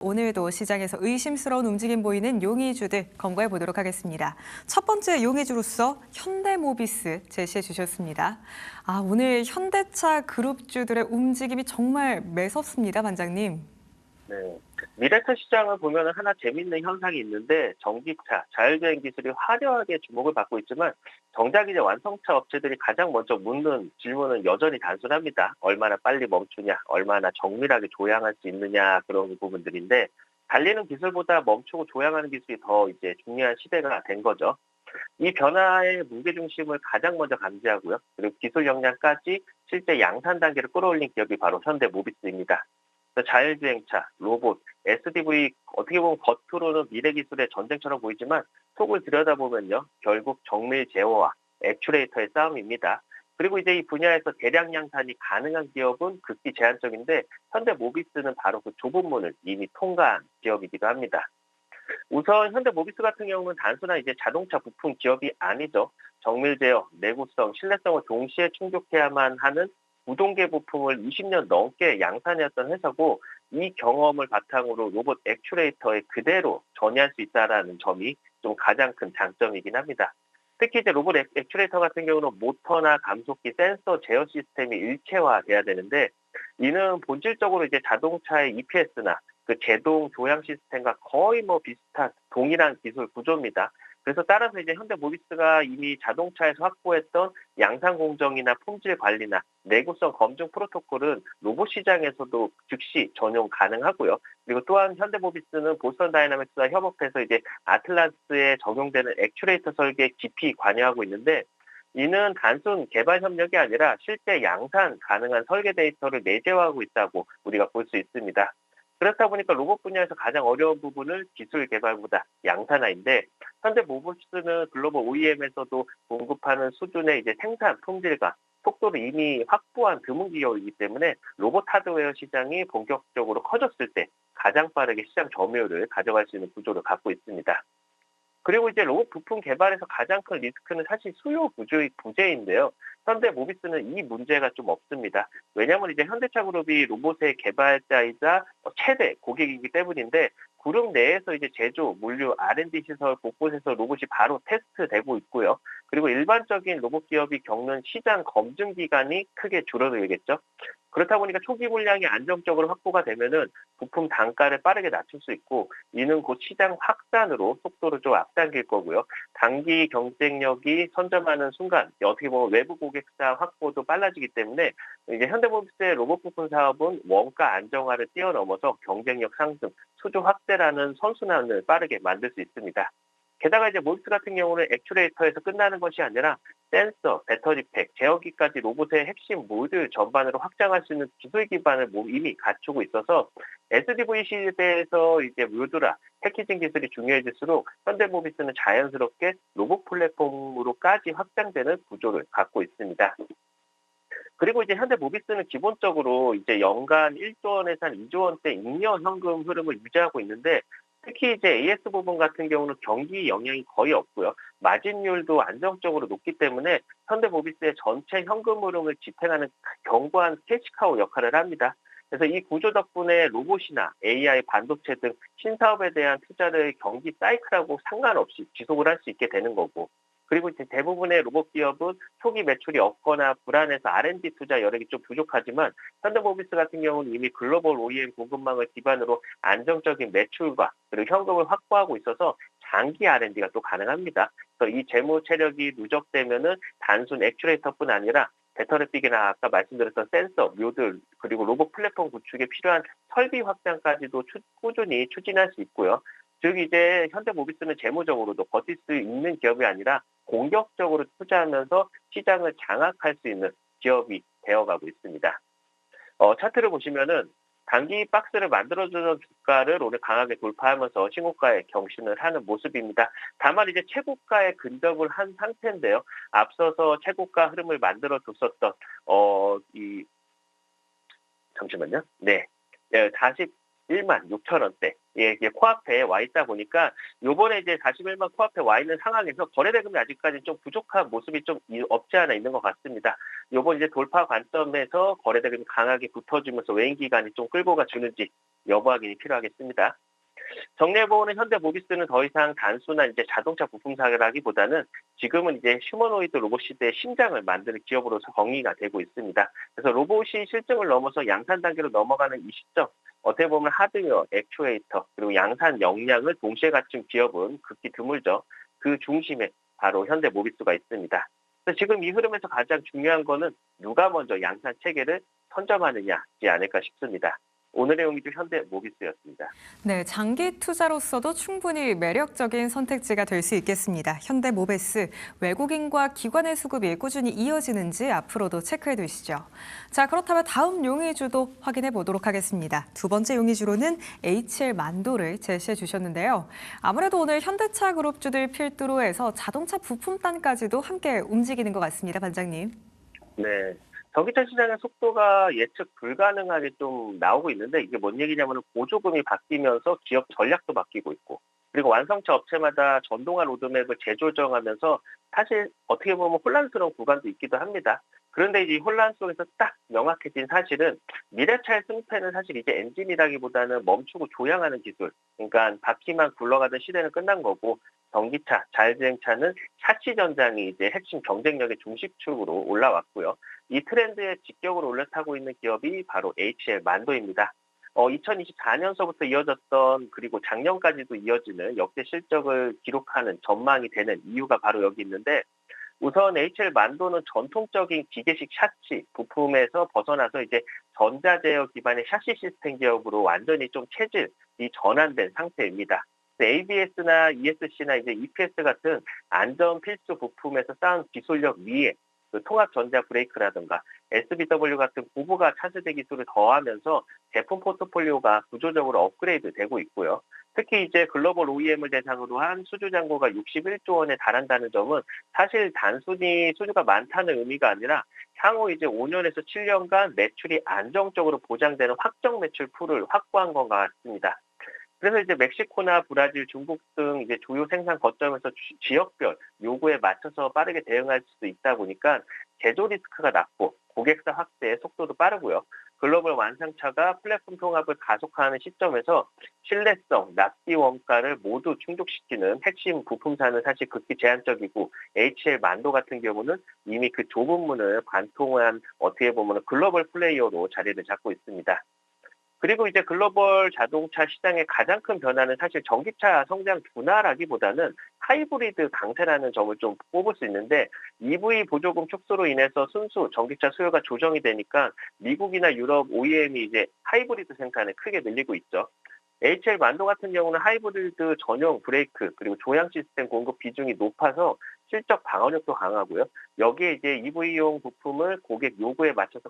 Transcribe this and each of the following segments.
오늘도 시장에서 의심스러운 움직임 보이는 용의주들 검거해 보도록 하겠습니다. 첫 번째 용의주로서 현대모비스 제시해 주셨습니다. 오늘 현대차 그룹주들의 움직임이 정말 매섭습니다, 반장님. 네. 미래차 시장을 보면 하나 재밌는 현상이 있는데 전기차, 자율주행 기술이 화려하게 주목을 받고 있지만 정작 이제 완성차 업체들이 가장 먼저 묻는 질문은 여전히 단순합니다. 얼마나 빨리 멈추냐, 얼마나 정밀하게 조향할 수 있느냐 그런 부분들인데 달리는 기술보다 멈추고 조향하는 기술이 더 이제 중요한 시대가 된 거죠. 이 변화의 무게 중심을 가장 먼저 감지하고요. 그리고 기술 역량까지 실제 양산 단계를 끌어올린 기업이 바로 현대모비스입니다. 자율주행차, 로봇, SDV 어떻게 보면 겉으로는 미래 기술의 전쟁처럼 보이지만 속을 들여다보면요. 결국 정밀 제어와 액추레이터의 싸움입니다. 그리고 이제 이 분야에서 대량 양산이 가능한 기업은 극히 제한적인데 현대모비스는 바로 그 좁은 문을 이미 통과한 기업이기도 합니다. 우선 현대모비스 같은 경우는 단순한 이제 자동차 부품 기업이 아니죠. 정밀 제어, 내구성, 신뢰성을 동시에 충족해야만 하는 구동계 부품을 20년 넘게 양산해왔던 회사고 이 경험을 바탕으로 로봇 액추레이터에 그대로 전이할 수 있다는 점이 좀 가장 큰 장점이긴 합니다. 특히 이제 로봇 액추레이터 같은 경우는 모터나 감속기, 센서 제어 시스템이 일체화돼야 되는데 이는 본질적으로 이제 자동차의 EPS나 그 제동 조향 시스템과 거의 비슷한 동일한 기술 구조입니다. 그래서 따라서 이제 현대모비스가 이미 자동차에서 확보했던 양산 공정이나 품질 관리나 내구성 검증 프로토콜은 로봇 시장에서도 즉시 전용 가능하고요. 그리고 또한 현대모비스는 보스턴 다이나믹스와 협업해서 이제 아틀란스에 적용되는 액추레이터 설계에 깊이 관여하고 있는데 이는 단순 개발 협력이 아니라 실제 양산 가능한 설계 데이터를 내재화하고 있다고 우리가 볼 수 있습니다. 그렇다 보니까 로봇 분야에서 가장 어려운 부분은 기술 개발보다 양산화인데 현대모비스는 글로벌 OEM에서도 공급하는 수준의 이제 생산 품질과 속도를 이미 확보한 드문 기업이기 때문에 로봇 하드웨어 시장이 본격적으로 커졌을 때 가장 빠르게 시장 점유율을 가져갈 수 있는 구조를 갖고 있습니다. 그리고 이제 로봇 부품 개발에서 가장 큰 리스크는 사실 수요 부재인데요. 현대모비스는 이 문제가 좀 없습니다. 왜냐하면 이제 현대차 그룹이 로봇의 개발자이자 최대 고객이기 때문인데 그룹 내에서 이제 제조, 물류, R&D 시설 곳곳에서 로봇이 바로 테스트되고 있고요. 그리고 일반적인 로봇 기업이 겪는 시장 검증 기간이 크게 줄어들겠죠. 그렇다 보니까 초기 물량이 안정적으로 확보가 되면은 부품 단가를 빠르게 낮출 수 있고 이는 곧 시장 확산으로 속도를 좀 앞당길 거고요. 단기 경쟁력이 선점하는 순간 어떻게 보면 외부 고객사 확보도 빨라지기 때문에 이제 현대모비스의 로봇 부품 사업은 원가 안정화를 뛰어넘어서 경쟁력 상승, 수주 확대라는 선순환을 빠르게 만들 수 있습니다. 게다가 이제 모비스 같은 경우는 액추레이터에서 끝나는 것이 아니라 센서, 배터리팩, 제어기까지 로봇의 핵심 모듈 전반으로 확장할 수 있는 기술 기반을 이미 갖추고 있어서 SDV 시대에서 이제 모듈화, 패키징 기술이 중요해질수록 현대모비스는 자연스럽게 로봇 플랫폼으로까지 확장되는 구조를 갖고 있습니다. 그리고 이제 현대모비스는 기본적으로 이제 연간 1조 원에서 한 2조 원대 잉여 현금 흐름을 유지하고 있는데 특히 이제 AS 부분 같은 경우는 경기 영향이 거의 없고요. 마진율도 안정적으로 높기 때문에 현대모비스의 전체 현금 흐름을 지탱하는 견고한 캐시카우 역할을 합니다. 그래서 이 구조 덕분에 로봇이나 AI, 반도체 등 신사업에 대한 투자를 경기 사이클하고 상관없이 지속을 할 수 있게 되는 거고 그리고 이제 대부분의 로봇 기업은 초기 매출이 없거나 불안해서 R&D 투자 여력이 좀 부족하지만 현대모비스 같은 경우는 이미 글로벌 OEM 공급망을 기반으로 안정적인 매출과 그리고 현금을 확보하고 있어서 장기 R&D가 또 가능합니다. 그래서 이 재무 체력이 누적되면은 단순 액추레이터뿐 아니라 배터리픽이나 아까 말씀드렸던 센서, 묘들 그리고 로봇 플랫폼 구축에 필요한 설비 확장까지도 꾸준히 추진할 수 있고요. 즉 이제 현대모비스는 재무적으로도 버틸 수 있는 기업이 아니라 공격적으로 투자하면서 시장을 장악할 수 있는 기업이 되어가고 있습니다. 차트를 보시면은 단기 박스를 만들어주는 주가를 오늘 강하게 돌파하면서 신고가에 경신을 하는 모습입니다. 다만 이제 최고가에 근접을 한 상태인데요. 앞서서 최고가 흐름을 만들어줬었던 잠시만요. 네, 40 16,000원대. 예, 이게 코앞에 와 있다 보니까 요번에 이제 41만 코앞에 와 있는 상황에서 거래 대금이 아직까지 좀 부족한 모습이 좀 없지 않아 있는 것 같습니다. 요번 이제 돌파 관점에서 거래 대금이 강하게 붙어주면서 외인 기간이 좀 끌고 가주는지 여부 확인이 필요하겠습니다. 정리해보면 현대모비스는 더 이상 단순한 이제 자동차 부품사라기보다는 지금은 이제 휴머노이드 로봇 시대의 심장을 만드는 기업으로서 정의가 되고 있습니다. 그래서 로봇이 실증을 넘어서 양산 단계로 넘어가는 이 시점, 어떻게 보면 하드웨어, 액추에이터, 그리고 양산 역량을 동시에 갖춘 기업은 극히 드물죠. 그 중심에 바로 현대모비스가 있습니다. 그래서 지금 이 흐름에서 가장 중요한 거는 누가 먼저 양산 체계를 선점하느냐지 않을까 싶습니다. 오늘의 용의주 현대모비스였습니다. 네, 장기 투자로서도 충분히 매력적인 선택지가 될 수 있겠습니다. 현대모비스, 외국인과 기관의 수급이 꾸준히 이어지는지 앞으로도 체크해 두시죠. 자, 그렇다면 다음 용의주도 확인해 보도록 하겠습니다. 두 번째 용의주로는 HL 만도를 제시해 주셨는데요. 아무래도 오늘 현대차 그룹주들 필두로 해서 자동차 부품단까지도 함께 움직이는 것 같습니다, 반장님. 네. 전기차 시장의 속도가 예측 불가능하게 좀 나오고 있는데 이게 뭔 얘기냐면 보조금이 바뀌면서 기업 전략도 바뀌고 있고 그리고 완성차 업체마다 전동화 로드맵을 재조정하면서 사실 어떻게 보면 혼란스러운 구간도 있기도 합니다. 그런데 이제 이 혼란 속에서 딱 명확해진 사실은 미래차의 승패는 사실 이제 엔진이라기보다는 멈추고 조향하는 기술. 그러니까 바퀴만 굴러가던 시대는 끝난 거고 전기차, 자율주행차는 샤시 전장이 이제 핵심 경쟁력의 중심축으로 올라왔고요. 이 트렌드에 직격으로 올라타고 있는 기업이 바로 HL 만도입니다. 2024년서부터 이어졌던 그리고 작년까지도 이어지는 역대 실적을 기록하는 전망이 되는 이유가 바로 여기 있는데 우선 HL 만도는 전통적인 기계식 샤시 부품에서 벗어나서 이제 전자제어 기반의 샤시 시스템 기업으로 완전히 좀 체질이 전환된 상태입니다. ABS나 ESC나 이제 EPS 같은 안전 필수 부품에서 쌓은 기술력 위에 그 통합 전자 브레이크라든가 SBW 같은 고부가 차세대 기술을 더하면서 제품 포트폴리오가 구조적으로 업그레이드 되고 있고요. 특히 이제 글로벌 OEM을 대상으로 한 수주 잔고가 61조 원에 달한다는 점은 사실 단순히 수주가 많다는 의미가 아니라 향후 이제 5년에서 7년간 매출이 안정적으로 보장되는 확정 매출 풀을 확보한 것 같습니다. 그래서 이제 멕시코나 브라질, 중국 등 이제 주요 생산 거점에서 지역별 요구에 맞춰서 빠르게 대응할 수도 있다 보니까 제조 리스크가 낮고 고객사 확대의 속도도 빠르고요. 글로벌 완성차가 플랫폼 통합을 가속화하는 시점에서 신뢰성, 납기 원가를 모두 충족시키는 핵심 부품사는 사실 극히 제한적이고 HL 만도 같은 경우는 이미 그 좁은 문을 관통한 어떻게 보면 글로벌 플레이어로 자리를 잡고 있습니다. 그리고 이제 글로벌 자동차 시장의 가장 큰 변화는 사실 전기차 성장 둔화라기보다는 하이브리드 강세라는 점을 좀 꼽을 수 있는데 EV 보조금 축소로 인해서 순수 전기차 수요가 조정이 되니까 미국이나 유럽 OEM이 이제 하이브리드 생산을 크게 늘리고 있죠. HL 만도 같은 경우는 하이브리드 전용 브레이크 그리고 조향 시스템 공급 비중이 높아서 실적 방어력도 강하고요. 여기에 이제 EV용 부품을 고객 요구에 맞춰서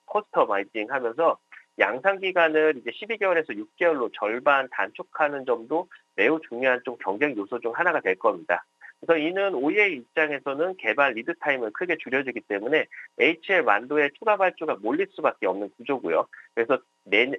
커스터마이징 하면서 양산 기간을 이제 12개월에서 6개월로 절반 단축하는 점도 매우 중요한 좀 경쟁 요소 중 하나가 될 겁니다. 그래서 이는 OEM 입장에서는 개발 리드 타임을 크게 줄여주기 때문에 HL 만도의 추가 발주가 몰릴 수밖에 없는 구조고요. 그래서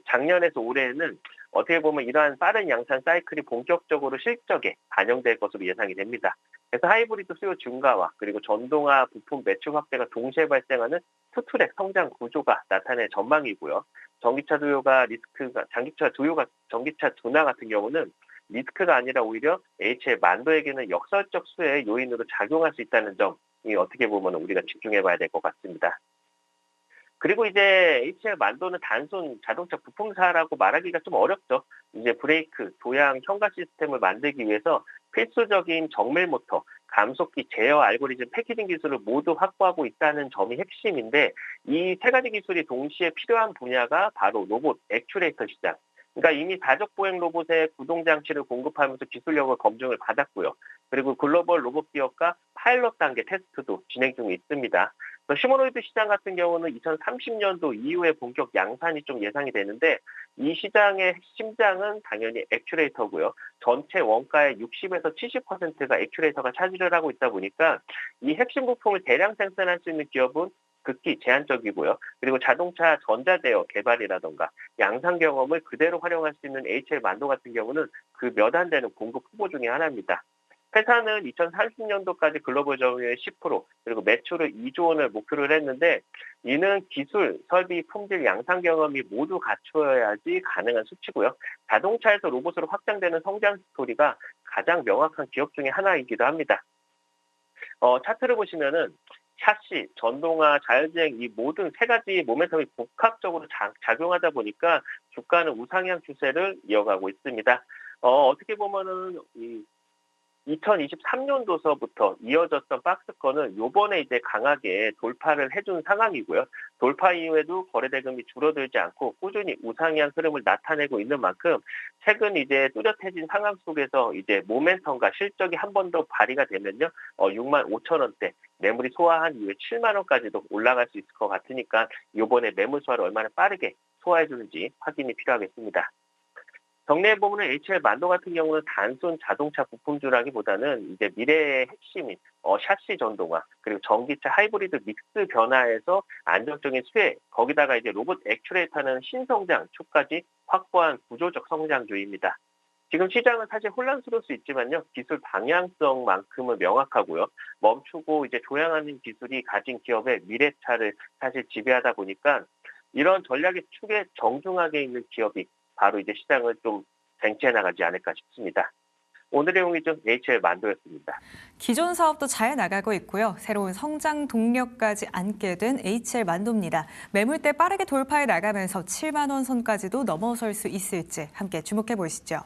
작년에서 올해에는 어떻게 보면 이러한 빠른 양산 사이클이 본격적으로 실적에 반영될 것으로 예상이 됩니다. 그래서 하이브리드 수요 증가와 그리고 전동화 부품 매출 확대가 동시에 발생하는 투트랙 성장 구조가 나타낼 전망이고요. 전기차 수요가 리스크가 전기차 둔화 같은 경우는 리스크가 아니라 오히려 HL 만도에게는 역설적 수혜의 요인으로 작용할 수 있다는 점이 어떻게 보면 우리가 집중해봐야 될 것 같습니다. 그리고 이제 HL 만도는 단순 자동차 부품사라고 말하기가 좀 어렵죠. 이제 브레이크, 도양, 현가 시스템을 만들기 위해서 필수적인 정밀 모터, 감속기, 제어 알고리즘, 패키징 기술을 모두 확보하고 있다는 점이 핵심인데 이 세 가지 기술이 동시에 필요한 분야가 바로 로봇, 액추레이터 시장. 그러니까 이미 다적 보행 로봇의 구동 장치를 공급하면서 기술력을 검증을 받았고요. 그리고 글로벌 로봇 기업과 파일럿 단계 테스트도 진행 중에 있습니다. 휴머노이드 시장 같은 경우는 2030년도 이후에 본격 양산이 좀 예상이 되는데 이 시장의 심장은 당연히 액추레이터고요. 전체 원가의 60에서 70%가 액추레이터가 차지를 하고 있다 보니까 이 핵심 부품을 대량 생산할 수 있는 기업은 극히 제한적이고요. 그리고 자동차 전자제어 개발이라던가 양산 경험을 그대로 활용할 수 있는 HL 만도 같은 경우는 그 몇 안 되는 공급 후보 중에 하나입니다. 회사는 2030년도까지 글로벌 점유율 10%, 그리고 매출을 2조 원을 목표로 했는데, 이는 기술, 설비, 품질, 양산 경험이 모두 갖추어야지 가능한 수치고요. 자동차에서 로봇으로 확장되는 성장 스토리가 가장 명확한 기업 중에 하나이기도 합니다. 차트를 보시면은 샤시, 전동화, 자율주행 이 모든 세 가지 모멘텀이 복합적으로 작용하다 보니까 주가는 우상향 추세를 이어가고 있습니다. 어떻게 보면은 2023년도서부터 이어졌던 박스권은 요번에 이제 강하게 돌파를 해준 상황이고요. 돌파 이후에도 거래 대금이 줄어들지 않고 꾸준히 우상향 흐름을 나타내고 있는 만큼 최근 이제 뚜렷해진 상황 속에서 이제 모멘텀과 실적이 한 번 더 발휘가 되면요. 6만 5천 원대 매물이 소화한 이후에 7만 원까지도 올라갈 수 있을 것 같으니까 요번에 매물 소화를 얼마나 빠르게 소화해 주는지 확인이 필요하겠습니다. 정리해 보면 HL 만도 같은 경우는 단순 자동차 부품주라기보다는 이제 미래의 핵심인 샤시 전동화, 그리고 전기차 하이브리드 믹스 변화에서 안정적인 수혜, 거기다가 이제 로봇 액추레이터는 신성장 촉까지 확보한 구조적 성장주입니다. 지금 시장은 사실 혼란스러울 수 있지만요, 기술 방향성만큼은 명확하고요. 멈추고 이제 조향하는 기술이 가진 기업의 미래차를 사실 지배하다 보니까 이런 전략의 축에 정중하게 있는 기업이 바로 이제 시장을 좀 쟁취해 나가지 않을까 싶습니다. 오늘의 용의주 HL 만도였습니다. 기존 사업도 잘 나가고 있고요. 새로운 성장 동력까지 안게 된 HL 만도입니다. 매물대 빠르게 돌파해 나가면서 7만 원 선까지도 넘어설 수 있을지 함께 주목해 보시죠.